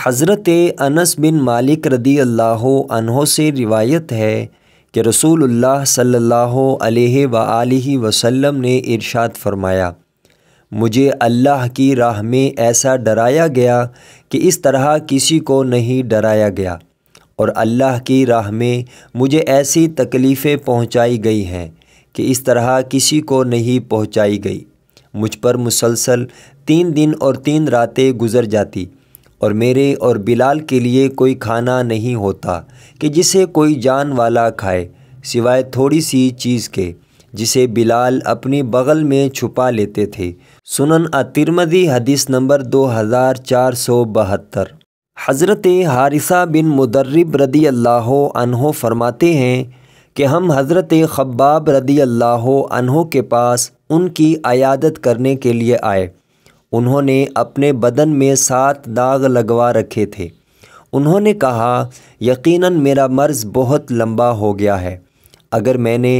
حضرت انس بن مالک رضی اللہ عنہ سے روایت ہے کہ رسول اللہ صلی اللہ علیہ وآلہ وسلم نے ارشاد فرمایا، مجھے اللہ کی راہ میں ایسا ڈرایا گیا کہ اس طرح کسی کو نہیں ڈرایا گیا، اور اللہ کی راہ میں مجھے ایسی تکلیفیں پہنچائی گئی ہیں کہ اس طرح کسی کو نہیں پہنچائی گئی۔ مجھ پر مسلسل 3 دن اور 3 راتیں گزر جاتی، اور میرے اور بلال کے لیے کوئی کھانا نہیں ہوتا کہ جسے کوئی جان والا کھائے، سوائے تھوڑی سی چیز کے جسے بلال اپنی بغل میں چھپا لیتے تھے۔ سنن الترمذی حدیث نمبر 2472۔ حضرت حارثہ بن مدرب رضی اللہ عنہ فرماتے ہیں کہ ہم حضرت خباب رضی اللہ عنہ کے پاس ان کی عیادت کرنے کے لیے آئے۔ انہوں نے اپنے بدن میں 7 داغ لگوا رکھے تھے۔ انہوں نے کہا، یقیناً میرا مرض بہت لمبا ہو گیا ہے۔ اگر میں نے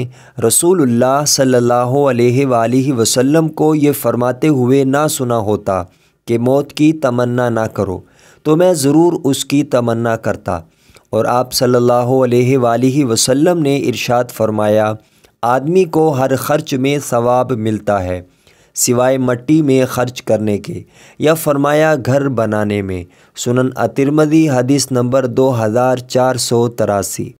رسول اللہ صلی اللہ علیہ وآلہ وسلم کو یہ فرماتے ہوئے نہ سنا ہوتا کہ موت کی تمنا نہ کرو، تو میں ضرور اس کی تمنا کرتا۔ اور آپ صلی اللہ علیہ وآلہ وسلم نے ارشاد فرمایا، آدمی کو ہر خرچ میں ثواب ملتا ہے سوائے مٹی میں خرچ کرنے کے، یا فرمایا گھر بنانے میں۔ سنن الترمذی حدیث نمبر 2483۔